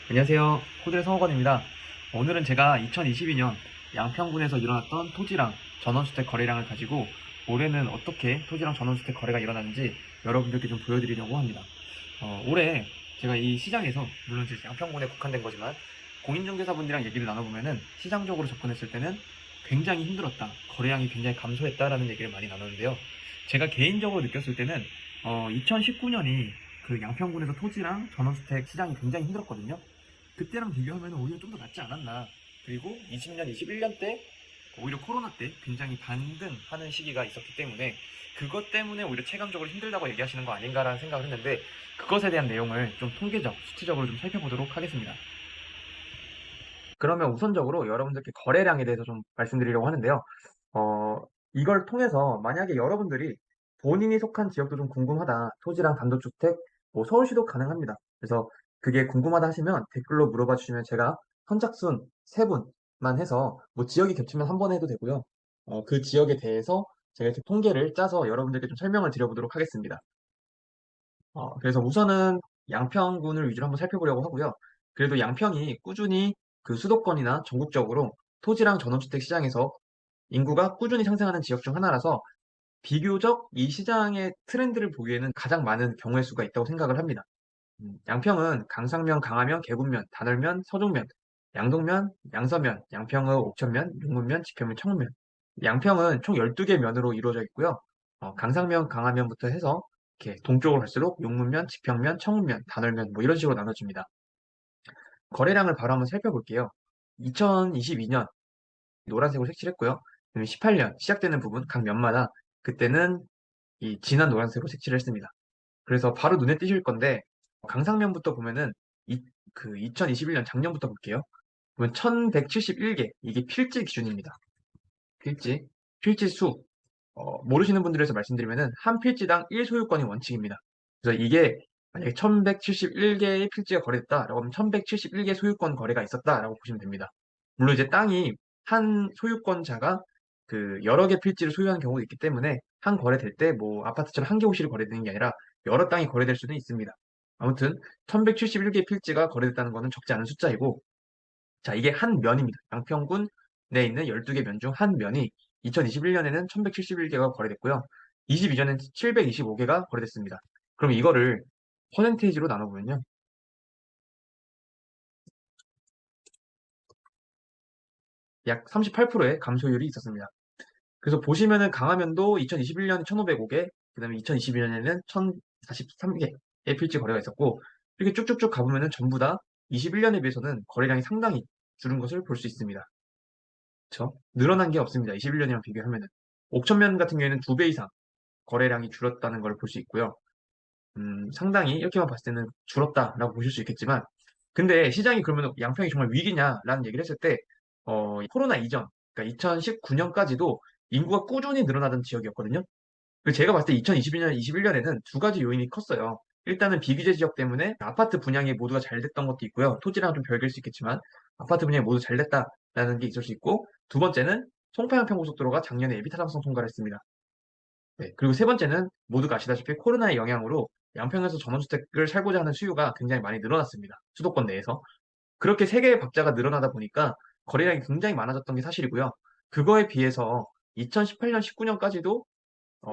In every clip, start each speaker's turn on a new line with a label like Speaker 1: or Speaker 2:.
Speaker 1: 안녕하세요. 호텔 성호건입니다. 오늘은 제가 2022년 양평군에서 일어났던 토지랑 전원주택 거래량을 가지고 올해는 어떻게 토지랑 전원주택 거래가 일어났는지 여러분들께 좀 보여드리려고 합니다. 올해 제가 이 시장에서, 물론 이제 양평군에 국한된 거지만 공인중개사분들이랑 얘기를 나눠보면은 시장적으로 접근했을 때는 굉장히 힘들었다, 거래량이 굉장히 감소했다라는 얘기를 많이 나누는데요. 제가 개인적으로 느꼈을 때는 2019년이 그 양평군에서 토지랑 전원주택 시장이 굉장히 힘들었거든요. 그때랑 비교하면 오히려 좀 더 낫지 않았나. 그리고 20년, 21년 때 오히려 코로나 때 굉장히 반등하는 시기가 있었기 때문에 그것 때문에 오히려 체감적으로 힘들다고 얘기하시는 거 아닌가라는 생각을 했는데, 그것에 대한 내용을 좀 통계적, 수치적으로 좀 살펴보도록 하겠습니다. 그러면 우선적으로 여러분들께 거래량에 대해서 좀 말씀드리려고 하는데요. 어, 이걸 통해서 만약에 여러분들이 본인이 속한 지역도 좀 궁금하다, 토지랑 단독주택, 뭐 서울시도 가능합니다. 그래서 그게 궁금하다 하시면 댓글로 물어봐 주시면 제가 선착순 3분만 해서 뭐 지역이 겹치면 한 번 해도 되고요. 그 지역에 대해서 제가 이렇게 통계를 짜서 여러분들께 좀 설명을 드려보도록 하겠습니다. 그래서 우선은 양평군을 위주로 한번 살펴보려고 하고요. 그래도 양평이 꾸준히 그 수도권이나 전국적으로 토지랑 전원주택 시장에서 인구가 꾸준히 상승하는 지역 중 하나라서 비교적 이 시장의 트렌드를 보기에는 가장 많은 경우의 수가 있다고 생각을 합니다. 양평은 강상면, 강화면, 계곡면, 단월면, 서종면, 양동면, 양서면, 양평읍, 옥천면, 용문면, 지평면, 청운면. 양평은 총 12개 면으로 이루어져 있고요. 강상면, 강화면부터 해서 이렇게 동쪽으로 갈수록 용문면, 지평면, 청운면, 단월면 뭐 이런 식으로 나눠집니다. 거래량을 바로 한번 살펴볼게요. 2022년 노란색으로 색칠했고요. 그다음에 18년 시작되는 부분 각 면마다 그때는 이 진한 노란색으로 색칠을 했습니다. 그래서 바로 눈에 띄실 건데 강상면부터 보면은 그 2021년 작년부터 볼게요. 그러면 1171개, 이게 필지 기준입니다. 필지, 필지 수. 모르시는 분들에서 말씀드리면은 한 필지당 1소유권이 원칙입니다. 그래서 이게 만약에 1171개의 필지가 거래됐다라고 하면 1171개 소유권 거래가 있었다라고 보시면 됩니다. 물론 이제 땅이 한 소유권자가 그 여러 개 필지를 소유하는 경우도 있기 때문에 한 거래될 때 뭐 아파트처럼 한 개 호실이 거래되는 게 아니라 여러 땅이 거래될 수는 있습니다. 아무튼 1171개 필지가 거래됐다는 것은 적지 않은 숫자이고, 자, 이게 한 면입니다. 양평군 내에 있는 12개 면 중 한 면이 2021년에는 1171개가 거래됐고요. 22년에는 725개가 거래됐습니다. 그럼 이거를 퍼센테이지로 나눠보면요. 약 38%의 감소율이 있었습니다. 그래서 보시면은 강화면도 2021년에 1,505개, 그 다음에 2022년에는 1,043개의 필지 거래가 있었고, 이렇게 쭉쭉쭉 가보면은 전부 다 21년에 비해서는 거래량이 상당히 줄은 것을 볼 수 있습니다. 그쵸? 늘어난 게 없습니다. 21년이랑 비교하면은. 옥천면 같은 경우에는 2배 이상 거래량이 줄었다는 걸 볼 수 있고요. 상당히 이렇게만 봤을 때는 줄었다라고 보실 수 있겠지만, 근데 시장이 그러면 양평이 정말 위기냐라는 얘기를 했을 때, 코로나 이전, 그러니까 2019년까지도 인구가 꾸준히 늘어나던 지역이었거든요. 그리고 제가 봤을 때 2022년, 21년에는 두 가지 요인이 컸어요. 일단은 비규제 지역 때문에 아파트 분양이 모두가 잘 됐던 것도 있고요. 토지랑 좀 별개일 수 있겠지만 아파트 분양이 모두 잘 됐다라는 게 있을 수 있고, 두 번째는 송파양평고속도로가 작년에 예비타당성 통과를 했습니다. 네, 그리고 세 번째는 모두가 아시다시피 코로나의 영향으로 양평에서 전원주택을 살고자 하는 수요가 굉장히 많이 늘어났습니다. 수도권 내에서. 그렇게 세 개의 박자가 늘어나다 보니까 거래량이 굉장히 많아졌던 게 사실이고요. 그거에 비해서 2018년, 19년까지도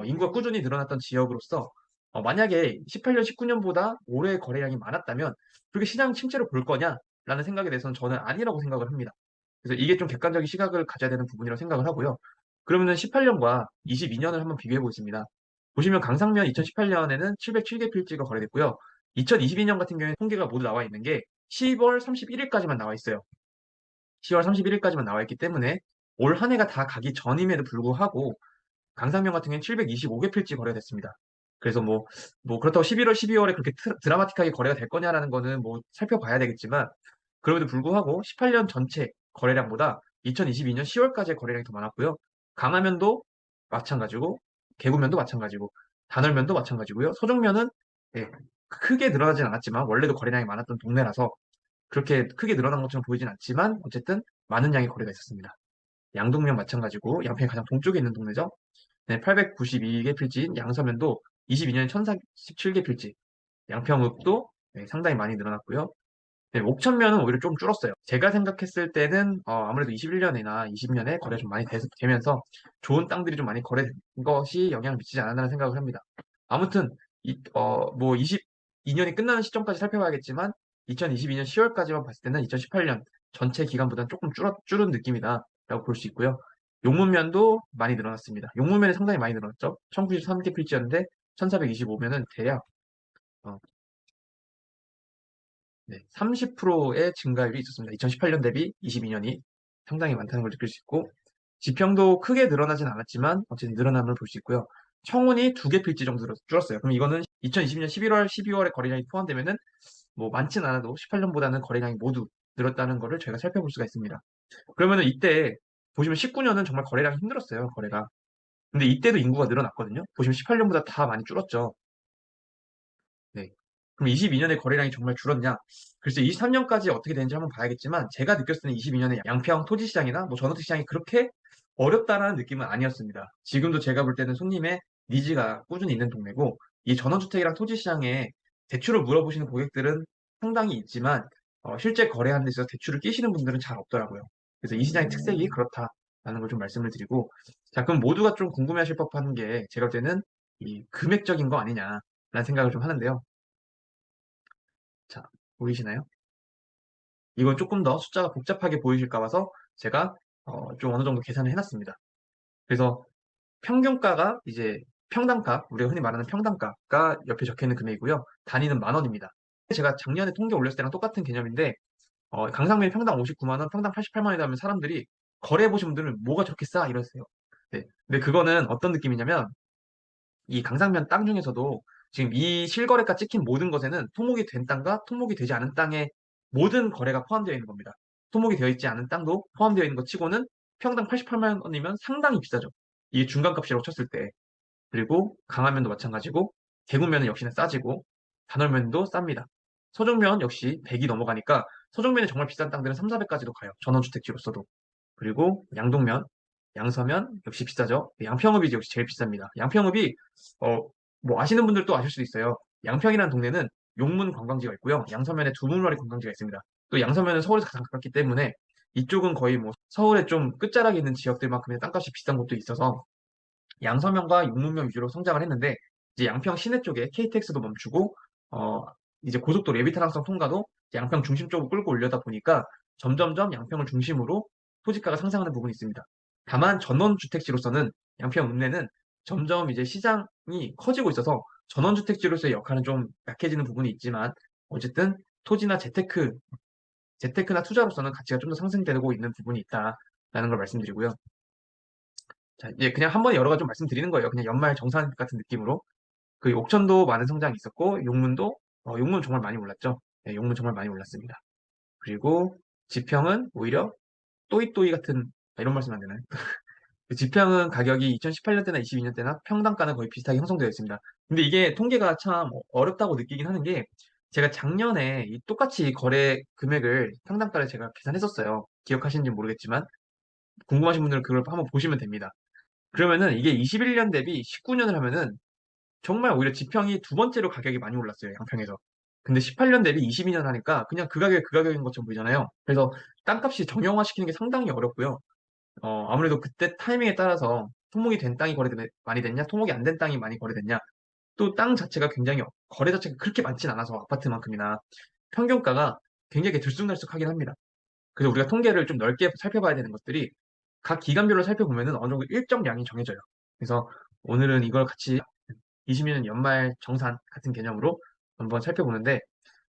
Speaker 1: 인구가 꾸준히 늘어났던 지역으로서 만약에 18년, 19년보다 올해 거래량이 많았다면 그렇게 시장 침체를 볼 거냐라는 생각에 대해서는 저는 아니라고 생각을 합니다. 그래서 이게 좀 객관적인 시각을 가져야 되는 부분이라고 생각을 하고요. 그러면은 18년과 22년을 한번 비교해 보겠습니다. 보시면 강상면 2018년에는 707개 필지가 거래됐고요. 2022년 같은 경우에 통계가 모두 나와 있는 게 10월 31일까지만 나와 있어요. 10월 31일까지만 나와 있기 때문에 올 한 해가 다 가기 전임에도 불구하고 강상면 같은 경우는 725개 필지 거래됐습니다. 그래서 뭐 그렇다고 11월, 12월에 그렇게 드라마틱하게 거래가 될 거냐라는 거는 뭐 살펴봐야 되겠지만, 그럼에도 불구하고 18년 전체 거래량보다 2022년 10월까지의 거래량이 더 많았고요. 강화면도 마찬가지고, 계구면도 마찬가지고, 단월면도 마찬가지고요. 서종면은 예, 크게 늘어나진 않았지만 원래도 거래량이 많았던 동네라서 그렇게 크게 늘어난 것처럼 보이진 않지만 어쨌든 많은 양의 거래가 있었습니다. 양동면 마찬가지고 양평이 가장 동쪽에 있는 동네죠. 네, 892개 필지인 양서면도 22년에 1047개 필지, 양평읍도 네, 상당히 많이 늘어났고요. 네, 옥천면은 오히려 좀 줄었어요. 제가 생각했을 때는 아무래도 21년이나 20년에 거래가 좀 많이 되면서 좋은 땅들이 좀 많이 거래된 것이 영향을 미치지 않았나 생각을 합니다. 아무튼 뭐 22년이 끝나는 시점까지 살펴봐야겠지만 2022년 10월까지만 봤을 때는 2018년 전체 기간보다는 조금 줄은 느낌이다라고 볼 수 있고요. 용문면도 많이 늘어났습니다. 용문면이 상당히 많이 늘어났죠. 1093개 필지였는데 1425면은 대략 어, 네, 30%의 증가율이 있었습니다. 2018년 대비 22년이 상당히 많다는 걸 느낄 수 있고, 지평도 크게 늘어나진 않았지만, 어쨌든 늘어남을 볼 수 있고요. 청운이 2개 필지 정도 줄었어요. 그럼 이거는 2022년 11월, 12월에 거래량이 포함되면은, 뭐, 많진 않아도 18년보다는 거래량이 모두 늘었다는 거를 저희가 살펴볼 수가 있습니다. 그러면은 이때, 보시면 19년은 정말 거래량이 힘들었어요, 거래가. 근데 이때도 인구가 늘어났거든요. 보시면 18년보다 다 많이 줄었죠. 네. 그럼 22년에 거래량이 정말 줄었냐? 글쎄 23년까지 어떻게 되는지 한번 봐야겠지만 제가 느꼈을 때는 22년에 양평 토지 시장이나 뭐 전원토지 시장이 그렇게 어렵다라는 느낌은 아니었습니다. 지금도 제가 볼 때는 손님의 니즈가 꾸준히 있는 동네고 이 전원주택이랑 토지 시장에 대출을 물어보시는 고객들은 상당히 있지만 실제 거래하는 데 있어서 대출을 끼시는 분들은 잘 없더라고요. 그래서 이 시장의 특색이 그렇다라는 걸 좀 말씀을 드리고 자 그럼 모두가 좀 궁금해하실 법한 게 제가 볼 때는 이 금액적인 거 아니냐라는 생각을 좀 하는데요. 자, 보이시나요? 이건 조금 더 숫자가 복잡하게 보이실까 봐서 제가 좀 어느 정도 계산을 해놨습니다. 그래서 평균가가 이제 평당가, 우리가 흔히 말하는 평당가가 옆에 적혀 있는 금액이고요. 단위는 10,000원입니다. 제가 작년에 통계 올렸을 때랑 똑같은 개념인데 강상면이 평당 59만 원, 평당 88만 원이다 하면 사람들이 거래해 보신 분들은 뭐가 저렇게 싸? 이러세요. 네. 근데 그거는 어떤 느낌이냐면 이 강상면 땅 중에서도 지금 이 실거래가 찍힌 모든 것에는 토목이 된 땅과 토목이 되지 않은 땅의 모든 거래가 포함되어 있는 겁니다. 토목이 되어 있지 않은 땅도 포함되어 있는 것 치고는 평당 88만 원이면 상당히 비싸죠. 이게 중간값이라고 쳤을 때. 그리고 강화면도 마찬가지고 대구면은 역시나 싸지고 단월면도 쌉니다. 서종면 역시 100이 넘어가니까 서종면이 정말 비싼 땅들은 3, 400까지도 가요. 전원주택지로서도. 그리고 양동면, 양서면 역시 비싸죠. 양평읍이 역시 제일 비쌉니다. 양평읍이 뭐 아시는 분들도 아실 수도 있어요. 양평이라는 동네는 용문 관광지가 있고요. 양서면에 두문머리 관광지가 있습니다. 또 양서면은 서울에서 가장 가깝기 때문에 이쪽은 거의 뭐 서울의 좀 끝자락에 있는 지역들만큼의 땅값이 비싼 곳도 있어서 양서면과 용문면 위주로 성장을 했는데 이제 양평 시내 쪽에 KTX도 멈추고 어 이제 고속도로 예비타당성 통과도 이제 양평 중심 쪽으로 끌고 올려다 보니까 점점점 양평을 중심으로 토지가가 상승하는 부분이 있습니다. 다만 전원주택지로서는 양평 읍내는 점점 이제 시장이 커지고 있어서 전원주택지로서의 역할은 좀 약해지는 부분이 있지만 어쨌든 토지나 재테크나 투자로서는 가치가 좀 더 상승되고 있는 부분이 있다라는 걸 말씀드리고요. 자, 이제 그냥 한 번에 여러 가지 좀 말씀드리는 거예요. 그냥 연말 정산 같은 느낌으로. 그 옥천도 많은 성장이 있었고, 용문도, 용문 정말 많이 올랐죠. 네, 용문 정말 많이 올랐습니다. 그리고 지평은 오히려 또이또이 같은, 이런 말씀 안 되나요? 그 지평은 가격이 2018년대나 22년대나 평당가는 거의 비슷하게 형성되어 있습니다. 근데 이게 통계가 참 어렵다고 느끼긴 하는 게, 제가 작년에 이 똑같이 거래 금액을, 평당가를 제가 계산했었어요. 기억하시는지 모르겠지만, 궁금하신 분들은 그걸 한번 보시면 됩니다. 그러면은 이게 21년 대비 19년을 하면은 정말 오히려 지평이 두 번째로 가격이 많이 올랐어요, 양평에서. 근데 18년 대비 22년 하니까 그냥 그 가격이 그 가격인 것처럼 보이잖아요. 그래서 땅값이 정형화시키는 게 상당히 어렵고요. 아무래도 그때 타이밍에 따라서 토목이 된 땅이 많이 됐냐, 토목이 안 된 땅이 많이 거래됐냐, 또 땅 자체가 굉장히 거래 자체가 그렇게 많진 않아서 아파트만큼이나 평균가가 굉장히 들쑥날쑥하긴 합니다. 그래서 우리가 통계를 좀 넓게 살펴봐야 되는 것들이 각 기간별로 살펴보면은 어느 정도 일정량이 정해져요. 그래서 오늘은 이걸 같이 22년 연말 정산 같은 개념으로 한번 살펴보는데,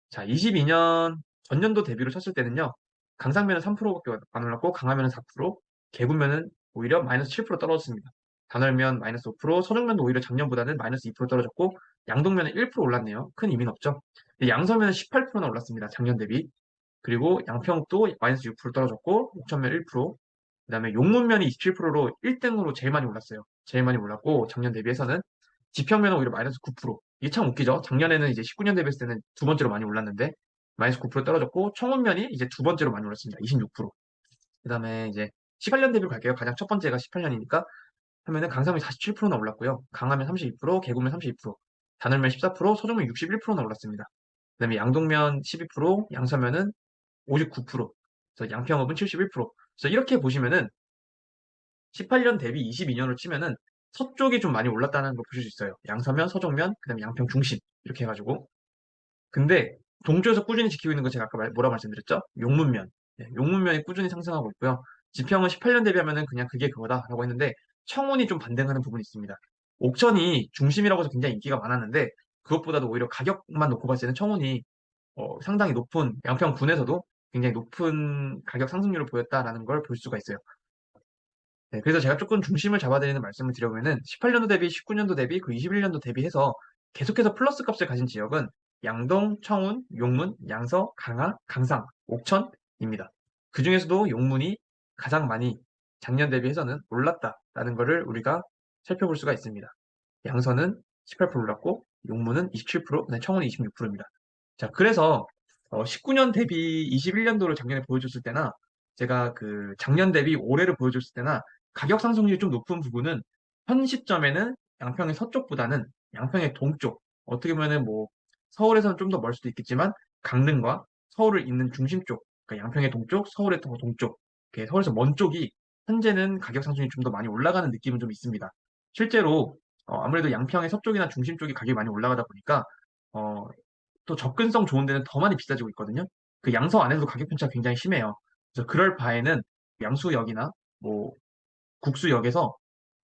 Speaker 1: 자, 22년 전년도 대비로 쳤을 때는요, 강상면은 3%밖에 안 올랐고, 강하면은 4%, 계구면은 오히려 마이너스 7% 떨어졌습니다. 단월면 마이너스 5%, 서정면도 오히려 작년보다는 마이너스 2% 떨어졌고, 양동면은 1% 올랐네요. 큰 의미는 없죠. 양서면은 18%나 올랐습니다. 작년 대비. 그리고 양평도 마이너스 6% 떨어졌고, 옥천면 1%, 그다음에 용문면이 27%로 1등으로 제일 많이 올랐어요. 제일 많이 올랐고 작년 대비해서는 지평면은 오히려 마이너스 9%. 이게 참 웃기죠. 작년에는 이제 19년 대비했을 때는 두 번째로 많이 올랐는데 마이너스 9% 떨어졌고 청운면이 이제 두 번째로 많이 올랐습니다. 26%. 그다음에 이제 18년 대비로 갈게요. 가장 첫 번째가 18년이니까 하면은 강상면 47%나 올랐고요. 강하면 32%, 계구면 32%, 단월면 14%, 서종면 61%나 올랐습니다. 그다음에 양동면 12%, 양서면은 59%, 그래서 양평읍은 71%. 그래서 이렇게 보시면은 18년 대비 22년으로 치면은 서쪽이 좀 많이 올랐다는 걸 보실 수 있어요. 양서면, 서정면, 그다음에 양평 중심 이렇게 해가지고. 근데 동조에서 꾸준히 지키고 있는 거 제가 아까 뭐라 말씀드렸죠? 용문면. 네, 용문면이 꾸준히 상승하고 있고요. 지평은 18년 대비하면은 그냥 그게 그거다라고 했는데 청운이 좀 반등하는 부분이 있습니다. 옥천이 중심이라고 해서 굉장히 인기가 많았는데 그것보다도 오히려 가격만 놓고 봤을 때는 청운이 상당히 높은 양평군에서도 굉장히 높은 가격 상승률을 보였다라는 걸 볼 수가 있어요. 네, 그래서 제가 조금 중심을 잡아드리는 말씀을 드려보면은 18년도 대비, 19년도 대비, 그 21년도 대비해서 계속해서 플러스 값을 가진 지역은 양동, 청운, 용문, 양서, 강화, 강상, 옥천입니다. 그 중에서도 용문이 가장 많이 작년 대비해서는 올랐다라는 것을 우리가 살펴볼 수가 있습니다. 양서는 18% 올랐고, 용문은 27%, 청운이 26%입니다. 자, 그래서 19년 대비 21년도를 작년에 보여줬을 때나 제가 그 작년 대비 올해를 보여줬을 때나 가격 상승률이 좀 높은 부분은 현 시점에는 양평의 서쪽보다는 양평의 동쪽, 어떻게 보면은 뭐 서울에서는 좀 더 멀 수도 있겠지만 강릉과 서울을 잇는 중심 쪽, 그러니까 양평의 동쪽, 서울의 더 동쪽, 이렇게 서울에서 먼 쪽이 현재는 가격 상승률이 좀 더 많이 올라가는 느낌은 좀 있습니다. 실제로 아무래도 양평의 서쪽이나 중심 쪽이 가격이 많이 올라가다 보니까 어, 또 접근성 좋은 데는 더 많이 비싸지고 있거든요. 그 양서 안에서도 가격 편차가 굉장히 심해요. 그래서 그럴 바에는 양수역이나 뭐 국수역에서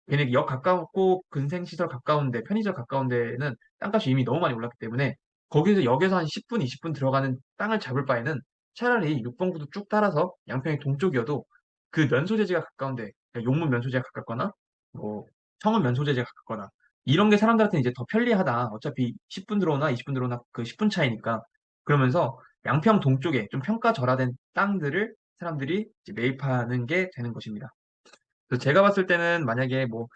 Speaker 1: 걔네 역 가깝고 근생시설 가까운데 편의점 가까운 데는 땅값이 이미 너무 많이 올랐기 때문에 거기서 역에서 한 10분, 20분 들어가는 땅을 잡을 바에는 차라리 6번 구도 쭉 따라서 양평의 동쪽이어도 그 면소재지가 가까운데 그러니까 용문 면소재가 가깝거나 뭐 청원 면소재지가 가깝거나 이런 게 사람들한테 이제 더 편리하다. 어차피 10분 들어오나 20분 들어오나 그 10분 차이니까 그러면서 양평 동쪽에 좀 평가절하된 땅들을 사람들이 이제 매입하는 게 되는 것입니다. 그래서 제가 봤을 때는 만약에 뭐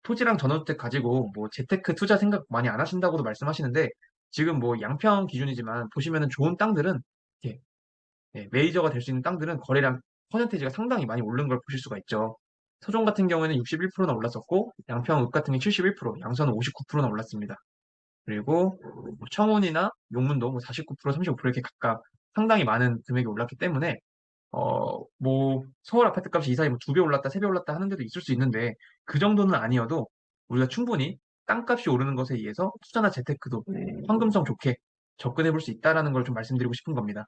Speaker 1: 토지랑 전원주택 가지고 뭐 재테크 투자 생각 많이 안 하신다고도 말씀하시는데 지금 뭐 양평 기준이지만 보시면은 좋은 땅들은 이렇게 메이저가 될 수 있는 땅들은 거래량 퍼센테이지가 상당히 많이 오른 걸 보실 수가 있죠. 서종 같은 경우에는 61%나 올랐었고 양평 읍 같은 게 71%, 양서는 59%나 올랐습니다. 그리고 뭐 청운이나 용문도 뭐 49%, 35% 이렇게 각각 상당히 많은 금액이 올랐기 때문에 뭐, 서울 아파트 값이 이 사이 뭐 2배 올랐다, 3배 올랐다 하는 데도 있을 수 있는데, 그 정도는 아니어도 우리가 충분히 땅값이 오르는 것에 의해서 투자나 재테크도 황금성 좋게 접근해 볼 수 있다라는 걸 좀 말씀드리고 싶은 겁니다.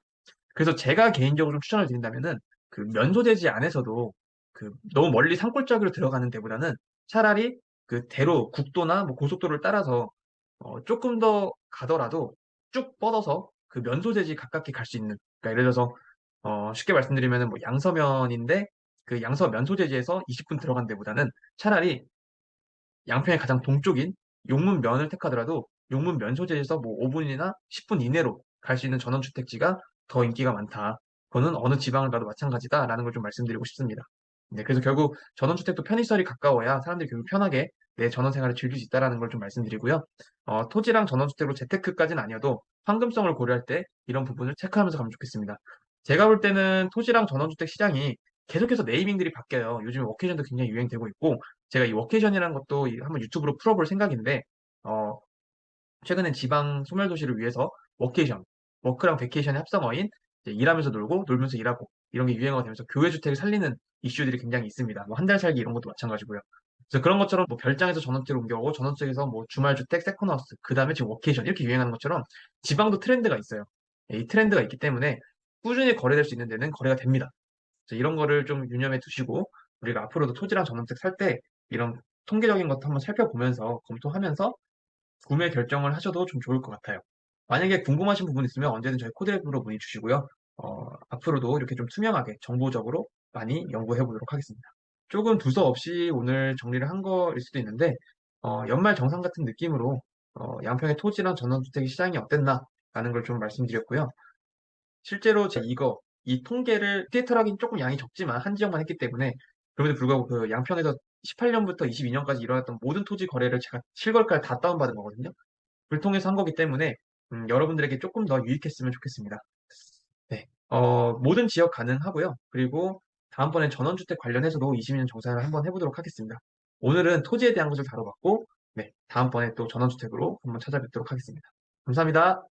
Speaker 1: 그래서 제가 개인적으로 좀 추천을 드린다면은, 그 면소재지 안에서도 그 너무 멀리 산골짜기로 들어가는 데보다는 차라리 그 대로 국도나 뭐 고속도로를 따라서 조금 더 가더라도 쭉 뻗어서 그 면소재지 가깝게 갈 수 있는, 그러니까 예를 들어서 쉽게 말씀드리면은 뭐 양서면인데 그 양서 면소재지에서 20분 들어간 데보다는 차라리 양평의 가장 동쪽인 용문면을 택하더라도 용문 면소재에서 뭐 5분이나 10분 이내로 갈 수 있는 전원주택지가 더 인기가 많다. 그거는 어느 지방을 가도 마찬가지다라는 걸 좀 말씀드리고 싶습니다. 네, 그래서 결국 전원주택도 편의시설이 가까워야 사람들이 결국 편하게 내 전원 생활을 즐길 수 있다라는 걸 좀 말씀드리고요. 토지랑 전원주택으로 재테크까지는 아니어도 황금성을 고려할 때 이런 부분을 체크하면서 가면 좋겠습니다. 제가 볼 때는 토지랑 전원주택 시장이 계속해서 네이밍들이 바뀌어요. 요즘에 워케이션도 굉장히 유행되고 있고 제가 이 워케이션이라는 것도 한번 유튜브로 풀어볼 생각인데, 어, 최근엔 지방 소멸도시를 위해서 워케이션, 워크랑 베케이션의 합성어인 이제 일하면서 놀고 놀면서 일하고 이런 게 유행어가 되면서 교외주택을 살리는 이슈들이 굉장히 있습니다. 뭐 한 달 살기 이런 것도 마찬가지고요. 그래서 그런 것처럼 뭐 별장에서 전원주택으로 옮겨오고 전원주택에서 뭐 주말주택, 세컨하우스, 그 다음에 지금 워케이션 이렇게 유행하는 것처럼 지방도 트렌드가 있어요. 이 트렌드가 있기 때문에 꾸준히 거래될 수 있는 데는 거래가 됩니다. 그래서 이런 거를 좀 유념해 두시고 우리가 앞으로도 토지랑 전원주택 살 때 이런 통계적인 것도 한번 살펴보면서 검토하면서 구매 결정을 하셔도 좀 좋을 것 같아요. 만약에 궁금하신 부분 있으면 언제든 저희 코드앱으로 문의 주시고요. 앞으로도 이렇게 좀 투명하게 정보적으로 많이 연구해 보도록 하겠습니다. 조금 두서없이 오늘 정리를 한 거일 수도 있는데 연말 정산 같은 느낌으로 양평의 토지랑 전원주택 시장이 어땠나라는 걸 좀 말씀드렸고요. 실제로 제 이 통계를 데이터로 하긴 조금 양이 적지만 한 지역만 했기 때문에 그럼에도 불구하고 그 양평에서 18년부터 22년까지 일어났던 모든 토지 거래를 제가 실거래가를 다 다운받은 거거든요. 그걸 통해서 한 거기 때문에 여러분들에게 조금 더 유익했으면 좋겠습니다. 네, 모든 지역 가능하고요. 그리고 다음번엔 전원주택 관련해서도 22년 정산을 한번 해보도록 하겠습니다. 오늘은 토지에 대한 것을 다뤄봤고, 네, 다음번에 또 전원주택으로 한번 찾아뵙도록 하겠습니다. 감사합니다.